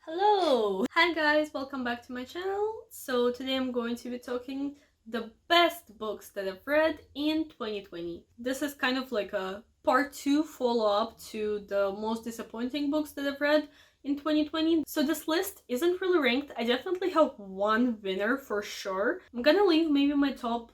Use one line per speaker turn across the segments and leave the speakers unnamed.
Hello! Hi guys, welcome back to my channel. So today I'm going to be talking the best books that I've read in 2020. This is kind of like a part 2 follow-up to the most disappointing books that I've read in 2020. So this list isn't really ranked. I definitely have one winner for sure. I'm gonna leave maybe my top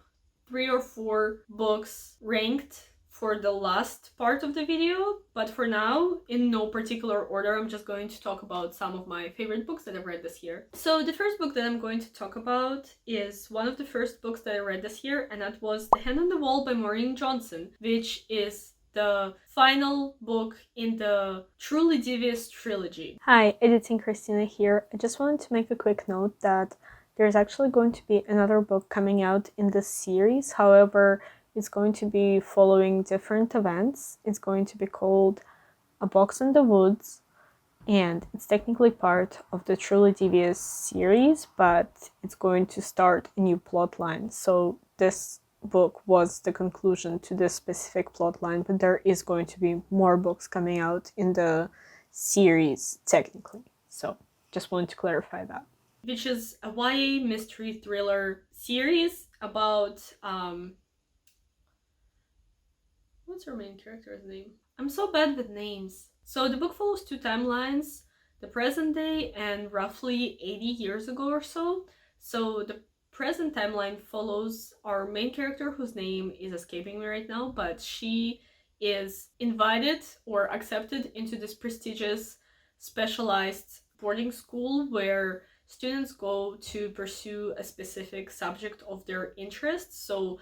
3 or 4 books ranked for the last part of the video, but for now, in no particular order, I'm just going to talk about some of my favorite books that I've read this year. So the first book that I'm going to talk about is one of the first books that I read this year, and that was The Hand on the Wall by Maureen Johnson, which is the final book in the Truly Devious trilogy.
Hi, Editing Christina here. I just wanted to make a quick note that there's actually going to be another book coming out in this series. However, it's going to be following different events. It's going to be called A Box in the Woods, and it's technically part of the Truly Devious series, but it's going to start a new plot line. So this book was the conclusion to this specific plot line, but there is going to be more books coming out in the series technically. So just wanted to clarify that.
Which is a YA mystery thriller series about what's her main character's name? I'm so bad with names. So the book follows two timelines, the present day and roughly 80 years ago or so. So the present timeline follows our main character, whose name is escaping me right now, but she is invited or accepted into this prestigious specialized boarding school where students go to pursue a specific subject of their interest. So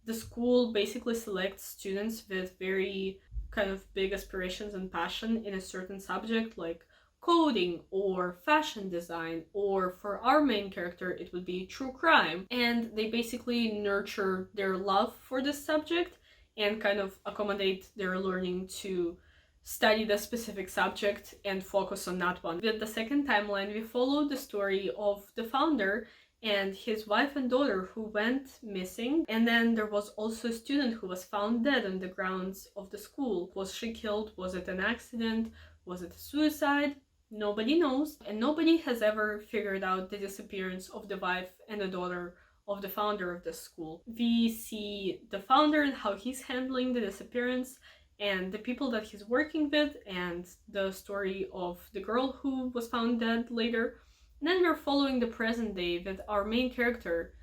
the school basically selects students with very kind of big aspirations and passion in a certain subject, like coding or fashion design, or for our main character it would be true crime, and they basically nurture their love for this subject and kind of accommodate their learning to study the specific subject and focus on that one. With the second timeline, we follow the story of the founder and his wife and daughter who went missing, and then there was also a student who was found dead on the grounds of the school. Was she killed? Was it an accident? Was it a suicide? Nobody knows, and nobody has ever figured out the disappearance of the wife and the daughter of the founder of the school. We see the founder and how he's handling the disappearance and the people that he's working with, and the story of the girl who was found dead later. And then we're following the present day with our main character,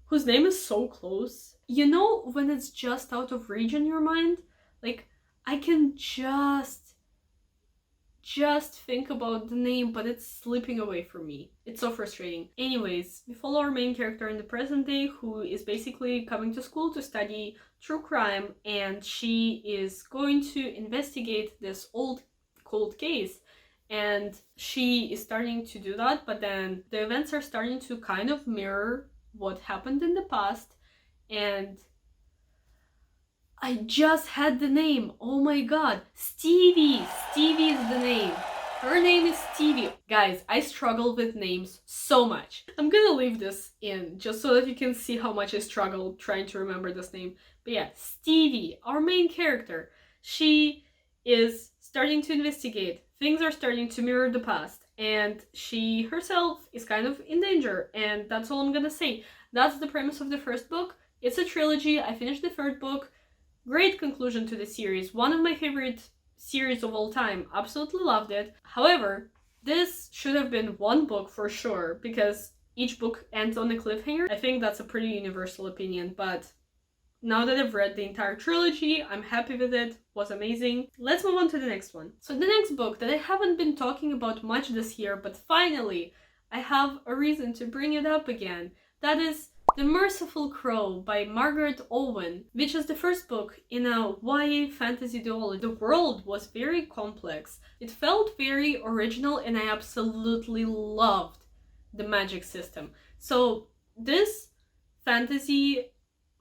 whose name is so close. You know when it's just out of reach in your mind? Like, I can just think about the name, but it's slipping away from me. It's so frustrating. Anyways, we follow our main character in the present day, who is basically coming to school to study true crime, and she is going to investigate this old cold case. And she is starting to do that, but then the events are starting to kind of mirror what happened in the past. And I just had the name. Oh my god. Stevie! Stevie is the name. Her name is Stevie. Guys, I struggle with names so much. I'm gonna leave this in just so that you can see how much I struggle trying to remember this name. But yeah, Stevie, our main character, she is starting to investigate. Things are starting to mirror the past, and she herself is kind of in danger, and that's all I'm gonna say. That's the premise of the first book. It's a trilogy. I finished the third book. Great conclusion to the series. One of my favorite series of all time. Absolutely loved it. However, this should have been one book for sure, because each book ends on a cliffhanger. I think that's a pretty universal opinion, but now that I've read the entire trilogy, I'm happy with it. It was amazing. Let's move on to the next one. So the next book that I haven't been talking about much this year, but finally I have a reason to bring it up again. That is The Merciful Crow by Margaret Owen, which is the first book in a YA fantasy duology. The world was very complex. It felt very original, and I absolutely loved the magic system. So this fantasy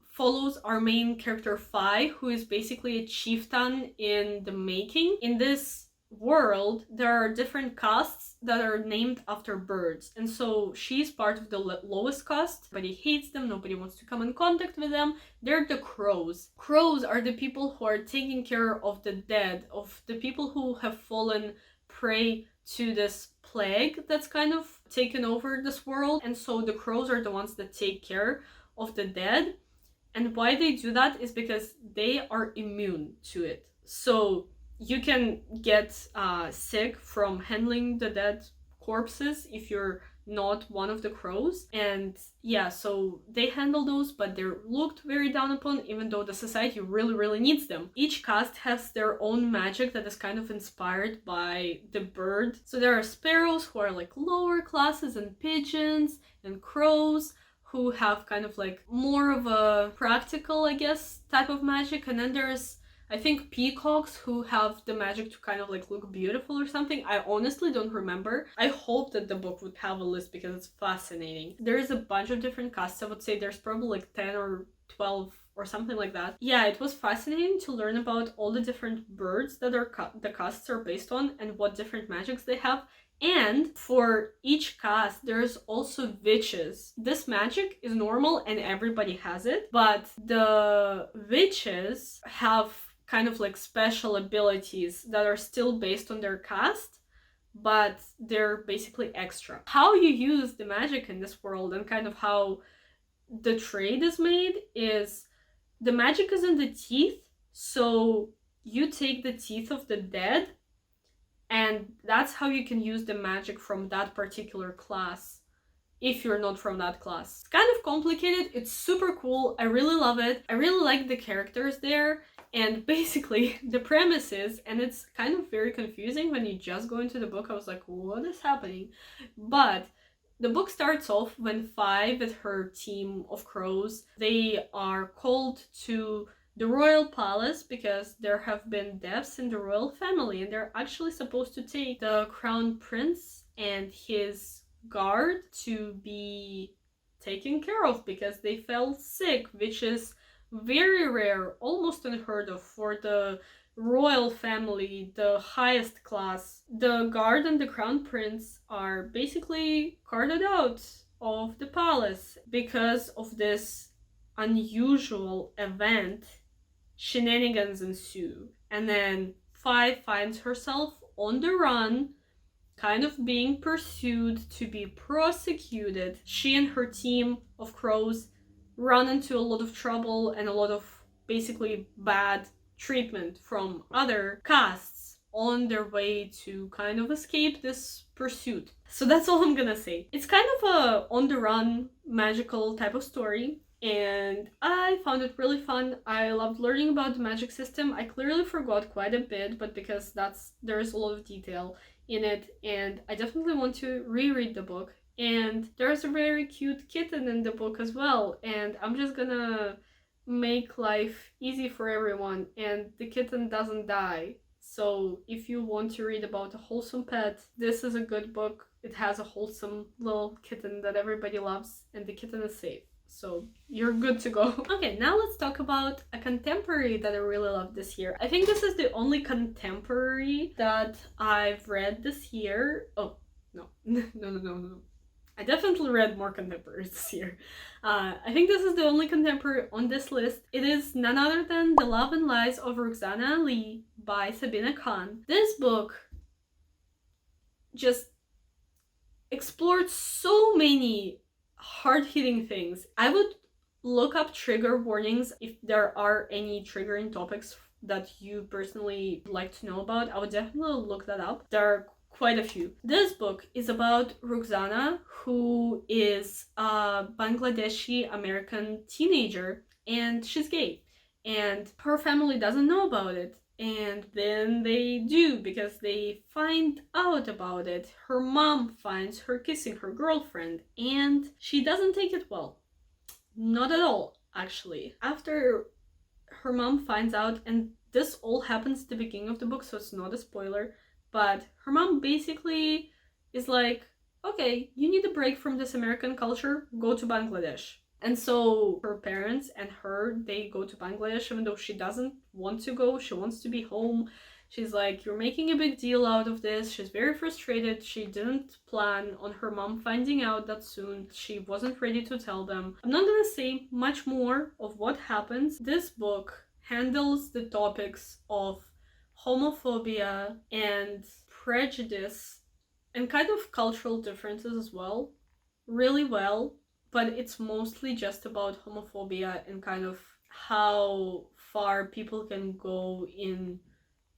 follows our main character Fi, who is basically a chieftain in the making. In this world, there are different castes that are named after birds, and so she's part of the lowest caste. Nobody hates them, nobody wants to come in contact with them. They're the crows. Crows are the people who are taking care of the dead, of the people who have fallen prey to this plague that's kind of taken over this world, and so the crows are the ones that take care of the dead. And why they do that is because they are immune to it. So you can get sick from handling the dead corpses if you're not one of the crows. And yeah, so they handle those, but they're looked very down upon, even though the society really, really needs them. Each cast has their own magic that is kind of inspired by the bird. So there are sparrows who are like lower classes, and pigeons and crows who have kind of like more of a practical, I guess, type of magic. And then there's, I think, peacocks who have the magic to kind of like look beautiful or something. I honestly don't remember. I hope that the book would have a list because it's fascinating. There's a bunch of different casts. I would say there's probably like 10 or 12 or something like that. Yeah, it was fascinating to learn about all the different birds that are the casts are based on and what different magics they have. And for each cast, there's also witches. This magic is normal and everybody has it, but the witches have kind of like special abilities that are still based on their cast, but they're basically extra. How you use the magic in this world and kind of how the trade is made is the magic is in the teeth, so you take the teeth of the dead, and that's how you can use the magic from that particular class if you're not from that class. It's kind of complicated, it's super cool, I really love it. I really like the characters there, and basically the premise is, and it's kind of very confusing when you just go into the book, I was like, what is happening? But the book starts off when Fi with her team of crows, they are called to the royal palace because there have been deaths in the royal family, and they're actually supposed to take the crown prince and his guard to be taken care of because they fell sick, which is very rare, almost unheard of for the royal family, the highest class. The guard and the crown prince are basically carted out of the palace because of this unusual event. Shenanigans ensue, and then Fi finds herself on the run, kind of being pursued to be prosecuted. She and her team of crows run into a lot of trouble and a lot of basically bad treatment from other casts on their way to kind of escape this pursuit. So that's all I'm gonna say. It's kind of a on the run magical type of story, and I found it really fun. I loved learning about the magic system. I clearly forgot quite a bit, but because there's a lot of detail in it, and I definitely want to reread the book. And there's a very cute kitten in the book as well, and I'm just gonna make life easy for everyone, and the kitten doesn't die. So if you want to read about a wholesome pet, this is a good book. It has a wholesome little kitten that everybody loves, and the kitten is safe. So you're good to go. Okay, now let's talk about a contemporary that I really loved this year. I think this is the only contemporary that I've read this year. Oh, no. No. I definitely read more contemporaries this year. I think this is the only contemporary on this list. It is none other than The Love and Lies of Roxanne Ali by Sabina Khan. This book just explored so many hard-hitting things. I would look up trigger warnings if there are any triggering topics that you personally like to know about. I would definitely look that up. There are quite a few. This book is about Roxana, who is a Bangladeshi American teenager, and she's gay, and her family doesn't know about it. And then they do, because they find out about it. Her mom finds her kissing her girlfriend, and she doesn't take it well. Not at all, actually. After her mom finds out, and this all happens at the beginning of the book, so it's not a spoiler, but her mom basically is like, okay, you need a break from this American culture, go to Bangladesh. And so her parents and her, they go to Bangladesh, even though she doesn't want to go. She wants to be home. She's like, you're making a big deal out of this. She's very frustrated. She didn't plan on her mom finding out that soon. She wasn't ready to tell them. I'm not gonna say much more of what happens. This book handles the topics of homophobia and prejudice and kind of cultural differences as well, really well, but it's mostly just about homophobia and kind of how far people can go in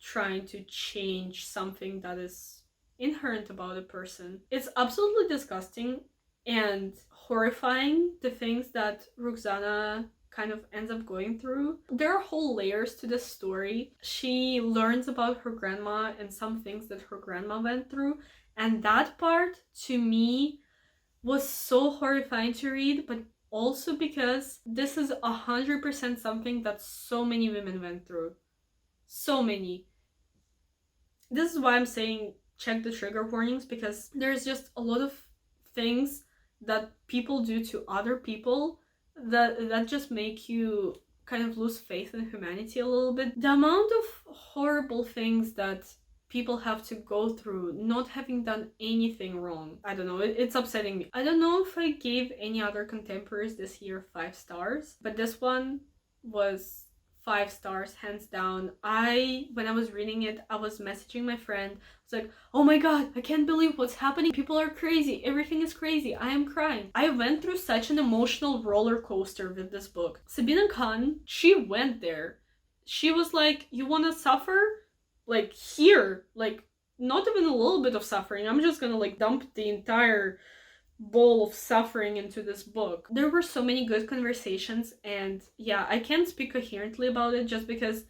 trying to change something that is inherent about a person. It's absolutely disgusting and horrifying, the things that Roxana kind of ends up going through. There are whole layers to this story. She learns about her grandma and some things that her grandma went through, and that part to me was so horrifying to read, but also because this is 100% something that so many women went through. So many. This is why I'm saying check the trigger warnings, because there's just a lot of things that people do to other people that just make you kind of lose faith in humanity a little bit. The amount of horrible things that people have to go through not having done anything wrong, I don't know, it's upsetting me. I don't know if I gave any other contemporaries this year 5 stars, but this one was 5 stars, hands down. When I was reading it, I was messaging my friend. I was like, oh my god, I can't believe what's happening. People are crazy. Everything is crazy. I am crying. I went through such an emotional roller coaster with this book. Sabina Khan, she went there. She was like, you want to suffer? Like, here. Like, not even a little bit of suffering. I'm just gonna like dump the entire bowl of suffering into this book. There were so many good conversations, and yeah, I can't speak coherently about it just because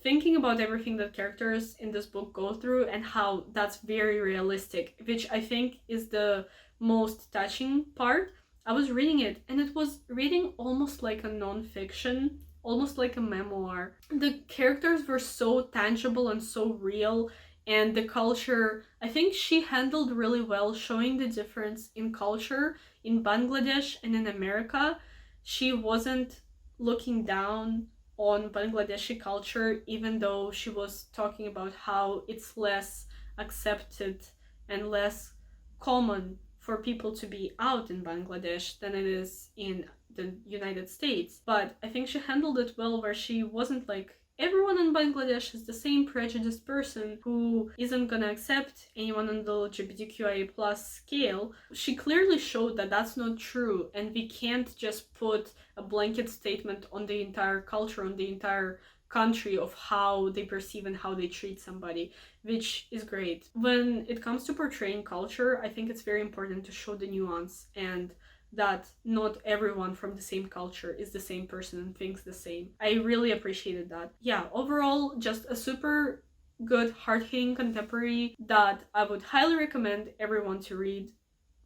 thinking about everything that characters in this book go through and how that's very realistic, which I think is the most touching part. I was reading it and it was reading almost like a non-fiction, almost like a memoir. The characters were so tangible and so real, and the culture, I think she handled really well showing the difference in culture in Bangladesh and in America. She wasn't looking down on Bangladeshi culture, even though she was talking about how it's less accepted and less common for people to be out in Bangladesh than it is in the United States. But I think she handled it well, where she wasn't like, everyone in Bangladesh is the same prejudiced person who isn't gonna accept anyone on the LGBTQIA plus scale. She clearly showed that that's not true, and we can't just put a blanket statement on the entire culture, on the entire country of how they perceive and how they treat somebody, which is great. When it comes to portraying culture, I think it's very important to show the nuance and that not everyone from the same culture is the same person and thinks the same. I really appreciated that. Yeah, overall, just a super good, hard-hitting contemporary that I would highly recommend everyone to read,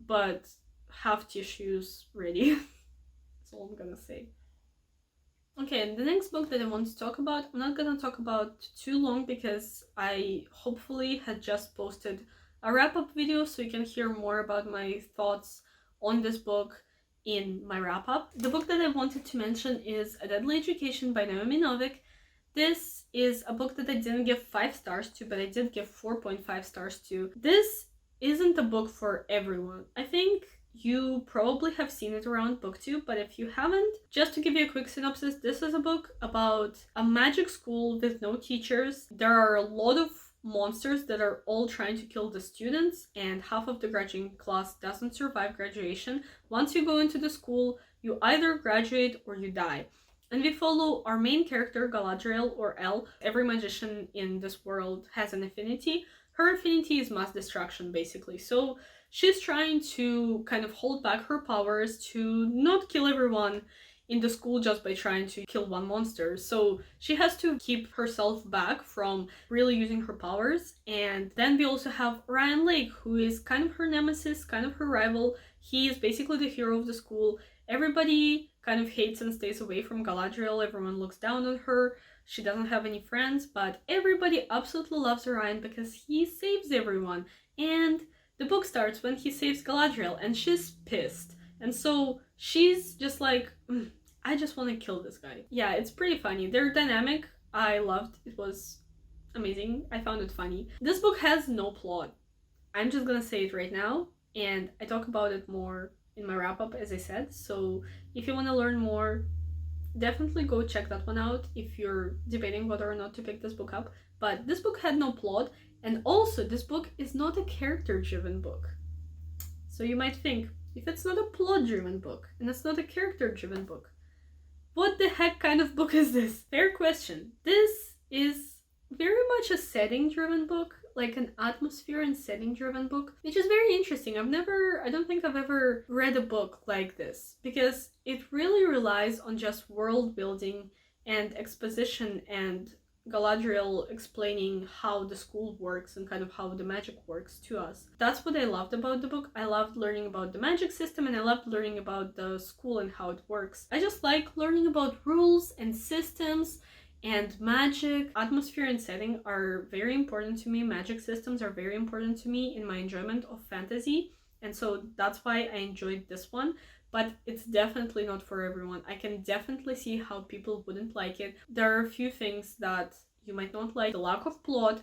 but have tissues ready. That's all I'm gonna say. Okay, and the next book that I want to talk about, I'm not gonna talk about too long because I hopefully had just posted a wrap-up video so you can hear more about my thoughts on this book in my wrap-up. The book that I wanted to mention is A Deadly Education by Naomi Novik. This is a book that I didn't give 5 stars to, but I did give 4.5 stars to. This isn't a book for everyone. I think you probably have seen it around booktube, but if you haven't, just to give you a quick synopsis, this is a book about a magic school with no teachers. There are a lot of monsters that are all trying to kill the students, and half of the graduating class doesn't survive graduation. Once you go into the school, you either graduate or you die. And we follow our main character, Galadriel, or Elle. Every magician in this world has an affinity. Her affinity is mass destruction, basically. So she's trying to kind of hold back her powers to not kill everyone in the school just by trying to kill one monster. So she has to keep herself back from really using her powers. And then we also have Ryan Lake, who is kind of her nemesis, kind of her rival. He is basically the hero of the school. Everybody kind of hates and stays away from Galadriel. Everyone looks down on her. She doesn't have any friends, but everybody absolutely loves Ryan because he saves everyone. And the book starts when he saves Galadriel, and she's pissed. And so she's just like, I just want to kill this guy. Yeah, it's pretty funny. They're dynamic. I loved it. It was amazing. I found it funny. This book has no plot. I'm just gonna say it right now, and I talk about it more in my wrap-up, as I said. So if you want to learn more, definitely go check that one out if you're debating whether or not to pick this book up. But this book had no plot, And also, this book is not a character-driven book. So you might think, if it's not a plot-driven book, and it's not a character-driven book, what the heck kind of book is this? Fair question. This is very much a setting-driven book, like an atmosphere and setting-driven book, which is very interesting. I don't think I've ever read a book like this, because it really relies on just world building and exposition and Galadriel explaining how the school works and kind of how the magic works to us. That's what I loved about the book. I loved learning about the magic system, and I loved learning about the school and how it works. I just like learning about rules and systems and magic. Atmosphere and setting are very important to me. Magic systems are very important to me in my enjoyment of fantasy. And so that's why I enjoyed this one. But it's definitely not for everyone. I can definitely see how people wouldn't like it. There are a few things that you might not like. The lack of plot.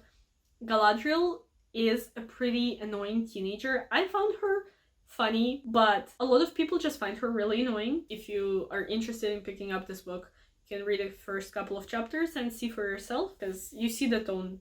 Galadriel is a pretty annoying teenager. I found her funny, but a lot of people just find her really annoying. If you are interested in picking up this book, you can read the first couple of chapters and see for yourself, because you see the tone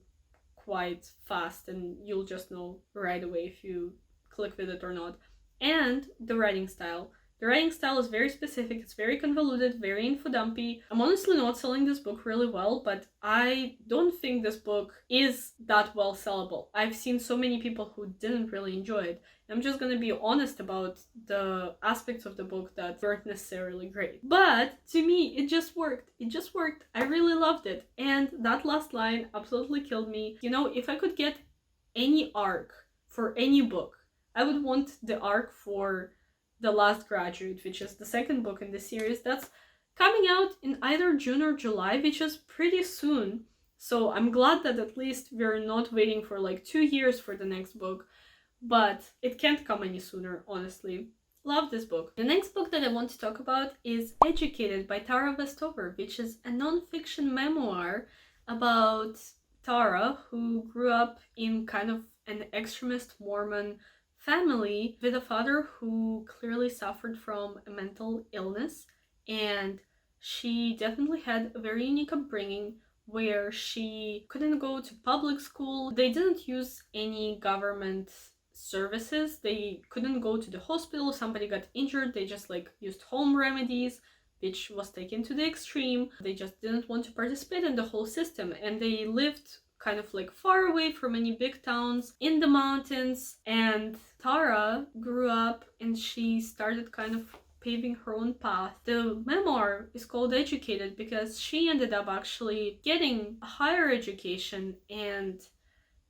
quite fast and you'll just know right away if you click with it or not. And the writing style. The writing style is very specific, it's very convoluted, very info-dumpy. I'm honestly not selling this book really well, but I don't think this book is that well sellable. I've seen so many people who didn't really enjoy it. I'm just gonna be honest about the aspects of the book that weren't necessarily great. But to me, it just worked. It just worked. I really loved it. And that last line absolutely killed me. You know, if I could get any arc for any book, I would want the arc for The Last Graduate, which is the second book in the series. That's coming out in either June or July, which is pretty soon. So I'm glad that at least we're not waiting for like 2 years for the next book, but it can't come any sooner, honestly. Love this book. The next book that I want to talk about is Educated by Tara Westover, which is a non-fiction memoir about Tara, who grew up in kind of an extremist Mormon family with a father who clearly suffered from a mental illness, and she definitely had a very unique upbringing where she couldn't go to public school. They didn't use any government services. They couldn't go to the hospital. Somebody got injured, they just like used home remedies, which was taken to the extreme. They just didn't want to participate in the whole system, and they lived kind of like far away from any big towns in the mountains. And Tara grew up and she started kind of paving her own path. The memoir is called Educated because she ended up actually getting a higher education and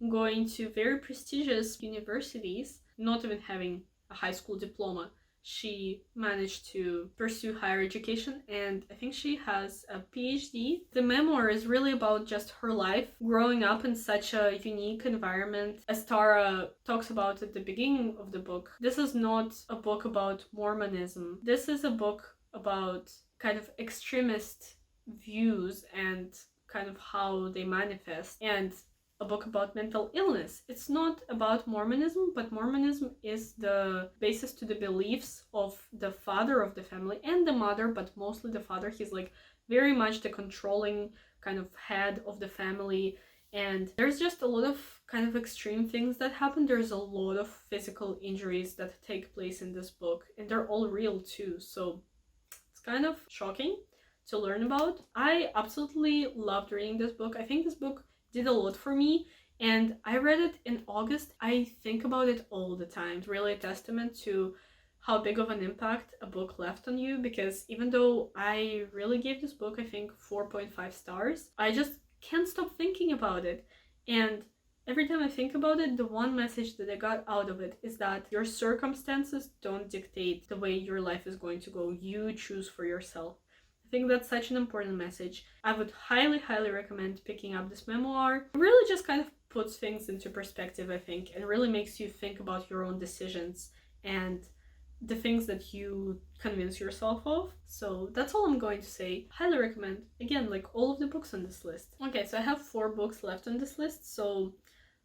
going to very prestigious universities, not even having a high school diploma. She managed to pursue higher education, and I think she has a PhD. The memoir is really about just her life growing up in such a unique environment. As Tara talks about at the beginning of the book, this is not a book about Mormonism. This is a book about kind of extremist views and kind of how they manifest, and a book about mental illness. It's not about Mormonism, but Mormonism is the basis to the beliefs of the father of the family and the mother, but mostly the father. He's like very much the controlling kind of head of the family, and there's just a lot of kind of extreme things that happen. There's a lot of physical injuries that take place in this book, and they're all real too, so it's kind of shocking to learn about. I absolutely loved reading this book. I think this book did a lot for me, and I read it in August. I think about it all the time. It's really a testament to how big of an impact a book left on you, because even though I really gave this book, I think 4.5 stars, I just can't stop thinking about it. And every time I think about it, the one message that I got out of it is that your circumstances don't dictate the way your life is going to go. You choose for yourself. I think that's such an important message. I would highly recommend picking up this memoir. It really just kind of puts things into perspective, I think, and really makes you think about your own decisions and the things that you convince yourself of. So that's all I'm going to say. Highly recommend. Again, like all of the books on this list. Okay, so I have 4 books left on this list, so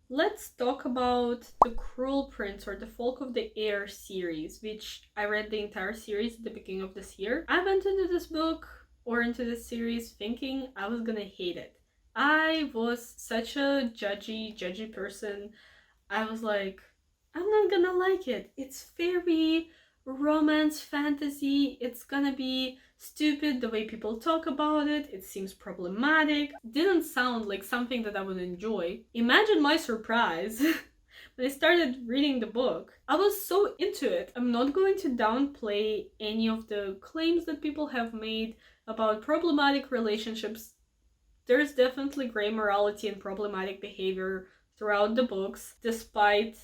let's talk about The Cruel Prince, or the Folk of the Air series, which I read the entire series at the beginning of this year. I went into this book or into this series thinking I was gonna hate it. I was such a judgy person. I was like, I'm not gonna like it. It's very romance fantasy. It's gonna be stupid the way people talk about it. It seems problematic. Didn't sound like something that I would enjoy. Imagine my surprise when I started reading the book. I was so into it. I'm not going to downplay any of the claims that people have made about problematic relationships. There's definitely gray morality and problematic behavior throughout the books, despite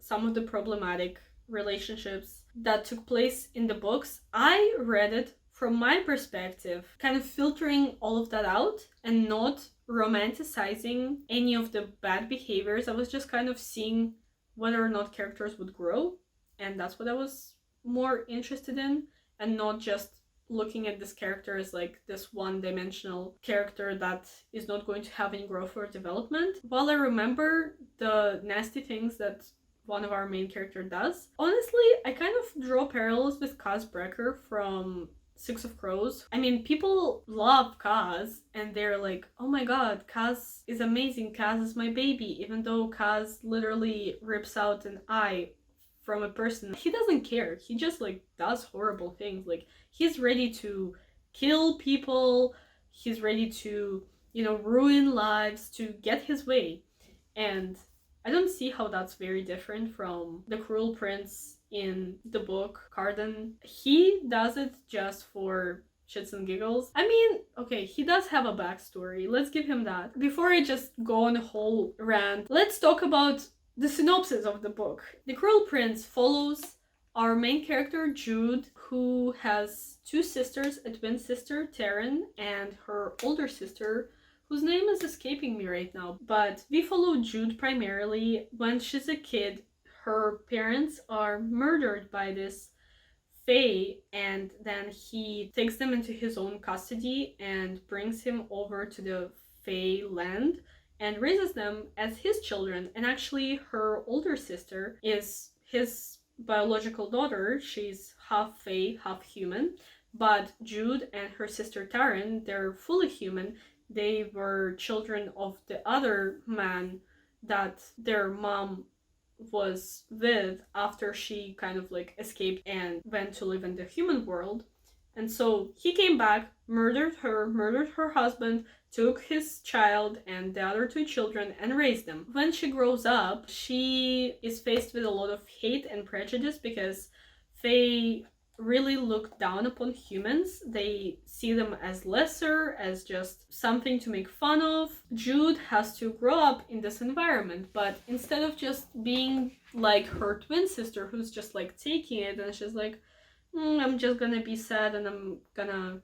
some of the problematic relationships that took place in the books. I read it from my perspective, kind of filtering all of that out and not romanticizing any of the bad behaviors. I was just kind of seeing whether or not characters would grow, and that's what I was more interested in, and not just looking at this character as like this one-dimensional character that is not going to have any growth or development. While I remember the nasty things that one of our main character does, honestly, I kind of draw parallels with Kaz Brecker from Six of Crows. I mean, people love Kaz and they're like, oh my god, Kaz is amazing, Kaz is my baby, even though Kaz literally rips out an eye from a person. He doesn't care. He just like does horrible things. Like, he's ready to kill people. He's ready to, ruin lives to get his way. And I don't see how that's very different from the Cruel Prince in the book Cardan. He does it just for shits and giggles. I mean, okay, he does have a backstory. Let's give him that. Before I just go on a whole rant, let's talk about the synopsis of the book. The Cruel Prince follows our main character, Jude, who has two sisters, a twin sister, Taryn, and her older sister, whose name is escaping me right now. But we follow Jude primarily. When she's a kid, her parents are murdered by this Fae, and then he takes them into his own custody and brings him over to the Fae land and raises them as his children. And actually, her older sister is his biological daughter. She's half Fae, half human. But Jude and her sister Taryn, they're fully human. They were children of the other man that their mom was with after she kind of like escaped and went to live in the human world. And so he came back, murdered her husband, took his child and the other two children and raised them. When she grows up, she is faced with a lot of hate and prejudice because Fae really look down upon humans. They see them as lesser, as just something to make fun of. Jude has to grow up in this environment, but instead of just being like her twin sister who's just like taking it and she's like, I'm just gonna be sad and I'm gonna,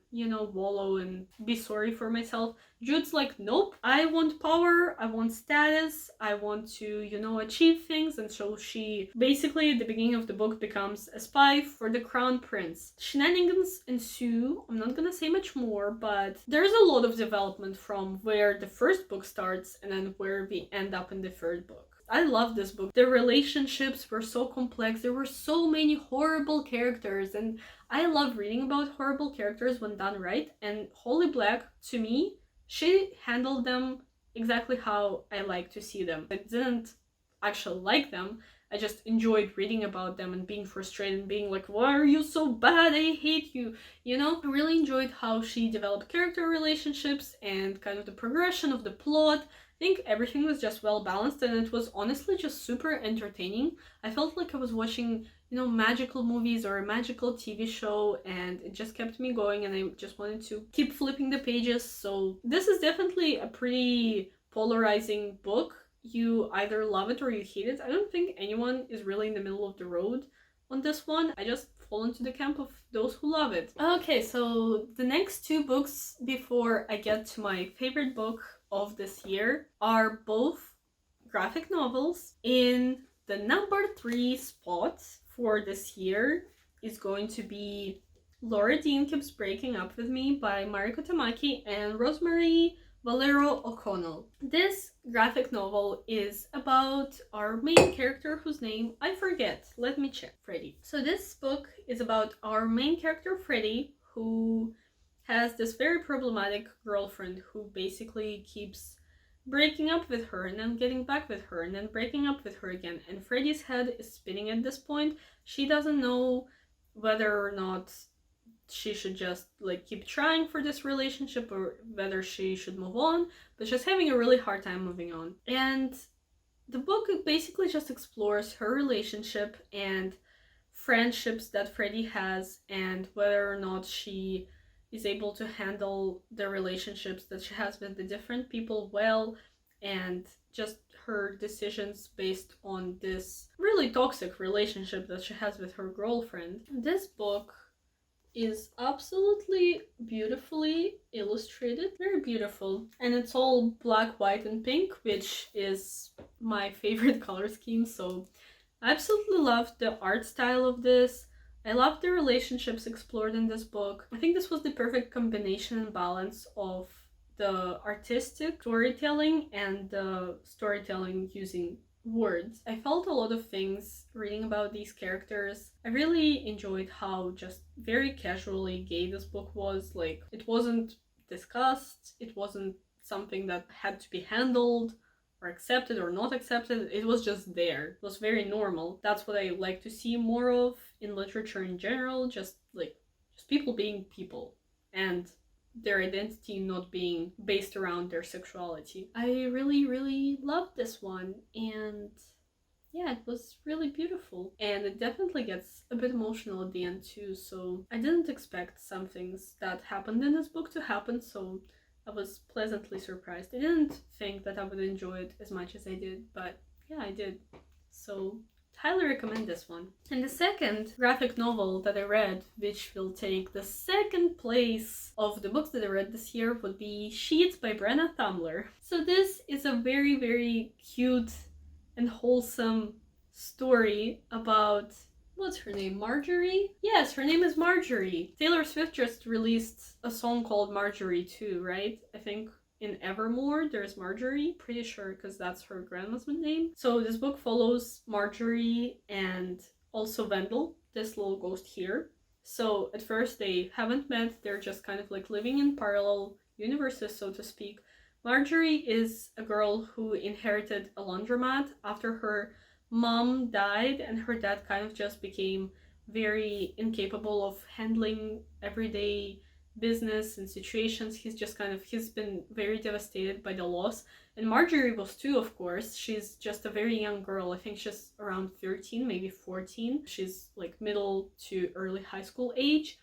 wallow and be sorry for myself. Jude's like, nope, I want power, I want status, I want to, achieve things. And so she basically at the beginning of the book becomes a spy for the crown prince. Shenanigans ensue. I'm not gonna say much more, but there's a lot of development from where the first book starts and then where we end up in the third book. I love this book. The relationships were so complex. There were so many horrible characters, and I love reading about horrible characters when done right. And Holy Black, to me, she handled them exactly how I like to see them. I didn't actually like them. I just enjoyed reading about them and being frustrated and being like, why are you so bad? I hate you. I really enjoyed how she developed character relationships and kind of the progression of the plot. I think everything was just well balanced and it was honestly just super entertaining. I felt like I was watching, magical movies or a magical TV show, and it just kept me going and I just wanted to keep flipping the pages. So this is definitely a pretty polarizing book. You either love it or you hate it. I don't think anyone is really in the middle of the road on this one. I just fall into the camp of those who love it. Okay, so the next two books before I get to my favorite book of this year are both graphic novels. In the number 3 spot for this year is going to be Laura Dean Keeps Breaking Up With Me by Mariko Tamaki and Rosemary Valero O'Connell. This graphic novel is about our main character whose name I forget. Let me check. Freddie. So this book is about our main character Freddie, who has this very problematic girlfriend who basically keeps breaking up with her and then getting back with her and then breaking up with her again. And Freddie's head is spinning at this point. She doesn't know whether or not she should just like keep trying for this relationship or whether she should move on, but she's having a really hard time moving on. And the book basically just explores her relationship and friendships that Freddie has and whether or not she is able to handle the relationships that she has with the different people well, and just her decisions based on this really toxic relationship that she has with her girlfriend. This book is absolutely beautifully illustrated, very beautiful, and it's all black, white, and pink, which is my favorite color scheme. So I absolutely love the art style of this. I love the relationships explored in this book. I think this was the perfect combination and balance of the artistic storytelling and the storytelling using words. I felt a lot of things reading about these characters. I really enjoyed how just very casually gay this book was. Like, it wasn't discussed, it wasn't something that had to be handled or accepted or not accepted. It was just there. It was very normal. That's what I like to see more of in literature in general, just people being people and their identity not being based around their sexuality. I really, really loved this one, and yeah, it was really beautiful. And it definitely gets a bit emotional at the end too, so I didn't expect some things that happened in this book to happen, so I was pleasantly surprised. I didn't think that I would enjoy it as much as I did, but yeah, I did. So highly recommend this one. And the second graphic novel that I read, which will take the second place of the books that I read this year, would be Sheets by Brenna Thumler. So this is a very, very cute and wholesome story about, what's her name, Marjorie? Yes, her name is Marjorie. Taylor Swift just released a song called Marjorie too, right? I think in Evermore there's Marjorie, pretty sure, because that's her grandma's name. So this book follows Marjorie and also Wendell, this little ghost here. So at first they haven't met, they're just kind of like living in parallel universes, so to speak. Marjorie is a girl who inherited a laundromat after her mom died, and her dad kind of just became very incapable of handling everyday business and situations. He's been very devastated by the loss, and Marjorie was too, of course. She's just a very young girl. I think she's around 13, maybe 14. She's like middle to early high school age,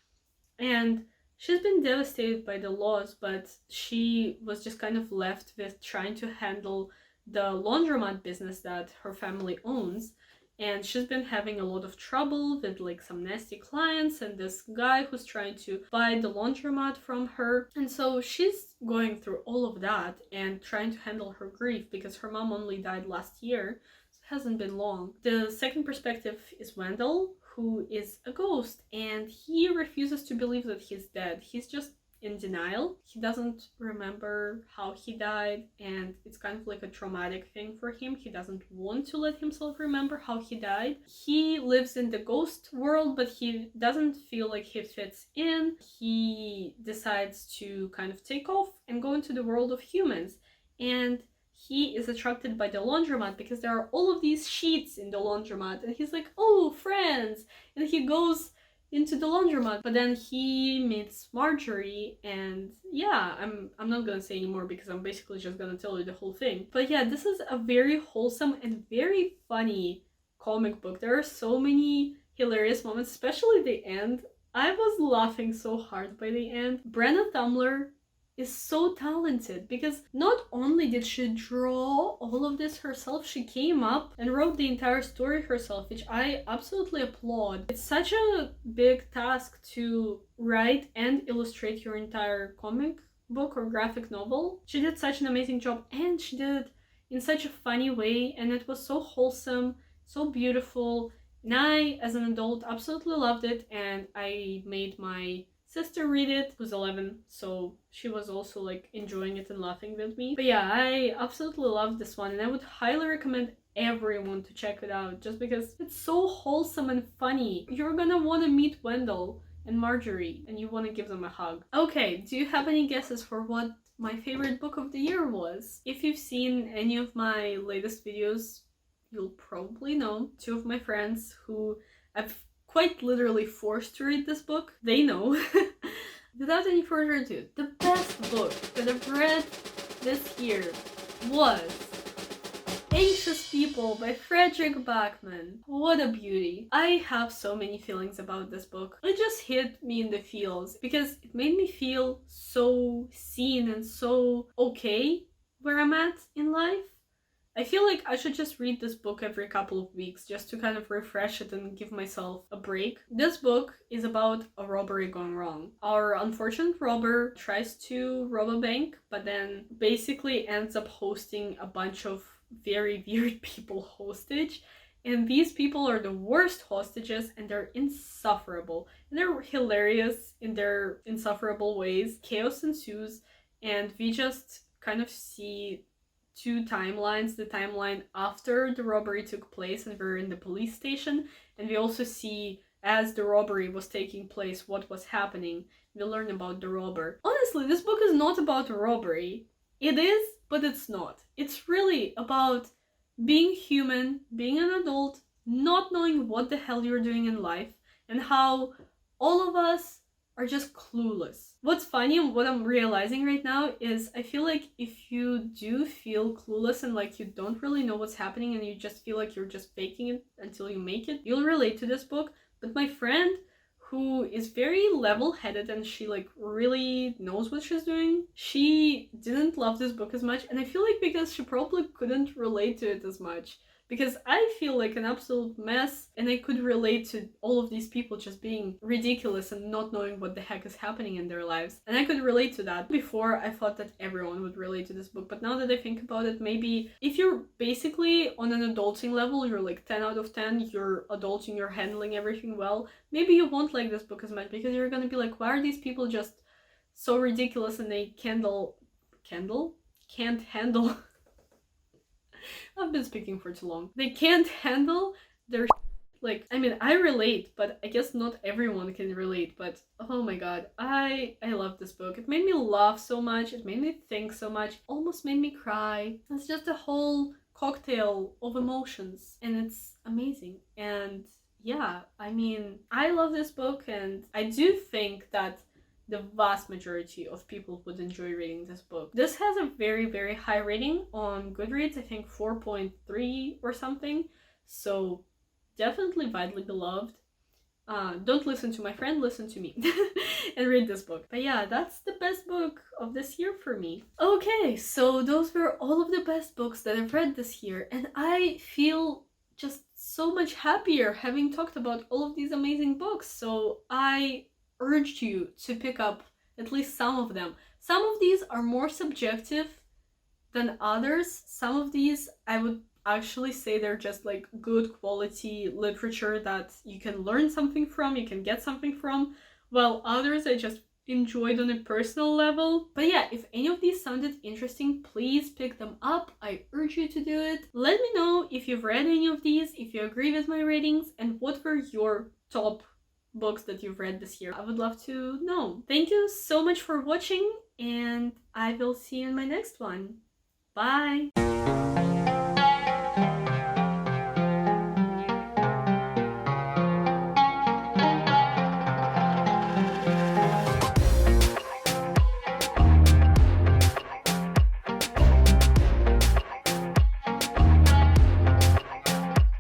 and she's been devastated by the loss, but she was just kind of left with trying to handle the laundromat business that her family owns. And she's been having a lot of trouble with like some nasty clients and this guy who's trying to buy the laundromat from her. And so she's going through all of that and trying to handle her grief because her mom only died last year, so it hasn't been long. The second perspective is Wendell, who is a ghost, and he refuses to believe that he's dead. He's just in denial. He doesn't remember how he died, and it's kind of like a traumatic thing for him. He doesn't want to let himself remember how he died. He lives in the ghost world, but he doesn't feel like he fits in. He decides to kind of take off and go into the world of humans, and he is attracted by the laundromat because there are all of these sheets in the laundromat, and he's like, oh, friends, and he goes into the laundromat. But then he meets Marjorie, and yeah, I'm not gonna say anymore because I'm basically just gonna tell you the whole thing. But yeah, this is a very wholesome and very funny comic book. There are so many hilarious moments, especially the end. I was laughing so hard by the end. Brenna Thumler is so talented because not only did she draw all of this herself, she came up and wrote the entire story herself, which I absolutely applaud. It's such a big task to write and illustrate your entire comic book or graphic novel. She did such an amazing job, and she did it in such a funny way, and it was so wholesome, so beautiful, and I, as an adult, absolutely loved it. And I made my sister read it, who's 11, so she was also like enjoying it and laughing with me. But yeah, I absolutely love this one, and I would highly recommend everyone to check it out just because it's so wholesome and funny. You're gonna want to meet Wendell and Marjorie, and you want to give them a hug. Okay, do you have any guesses for what my favorite book of the year was? If you've seen any of my latest videos, you'll probably know. Two of my friends who I've quite literally forced to read this book, they know. Without any further ado, the best book that I've read this year was Anxious People by Frederick Backman. What a beauty. I have so many feelings about this book. It just hit me in the feels because it made me feel so seen and so okay where I'm at in life. I feel like I should just read this book every couple of weeks just to kind of refresh it and give myself a break. This book is about a robbery gone wrong. Our unfortunate robber tries to rob a bank, but then basically ends up hosting a bunch of very weird people hostage. And these people are the worst hostages and they're insufferable. And they're hilarious in their insufferable ways. Chaos ensues and we just kind of see two timelines, the timeline after the robbery took place and we're in the police station, and we also see as the robbery was taking place what was happening. We learn about the robber. Honestly, this book is not about a robbery. It is, but it's not. It's really about being human, being an adult, not knowing what the hell you're doing in life, and how all of us are just clueless. What's funny and what I'm realizing right now is I feel like if you do feel clueless and like you don't really know what's happening and you just feel like you're just faking it until you make it, you'll relate to this book. But my friend, who is very level-headed and she like really knows what she's doing, she didn't love this book as much, and I feel like because she probably couldn't relate to it as much. Because I feel like an absolute mess and I could relate to all of these people just being ridiculous and not knowing what the heck is happening in their lives. And I could relate to that. Before, I thought that everyone would relate to this book, but now that I think about it, maybe if you're basically on an adulting level, you're like 10 out of 10, you're adulting, you're handling everything well, maybe you won't like this book as much because you're gonna be like, why are these people just so ridiculous and they can't handle I've been speaking for too long. They can't handle their like, I mean, I relate, but I guess not everyone can relate, but oh my god, I love this book. It made me laugh so much, it made me think so much, almost made me cry. It's just a whole cocktail of emotions, and it's amazing. And yeah, I mean, I love this book, and I do think that the vast majority of people would enjoy reading this book. This has a very, very high rating on Goodreads, I think 4.3 or something, so definitely widely beloved. Don't listen to my friend, listen to me and read this book. But yeah, that's the best book of this year for me. Okay, so those were all of the best books that I've read this year, and I feel just so much happier having talked about all of these amazing books. So I urged you to pick up at least some of them. Some of these are more subjective than others. Some of these I would actually say they're just like good quality literature that you can learn something from, you can get something from, while others I just enjoyed on a personal level. But yeah, if any of these sounded interesting, please pick them up. I urge you to do it. Let me know if you've read any of these, if you agree with my ratings, and what were your top books that you've read this year. I would love to know. Thank you so much for watching, and I will see you in my next one. Bye!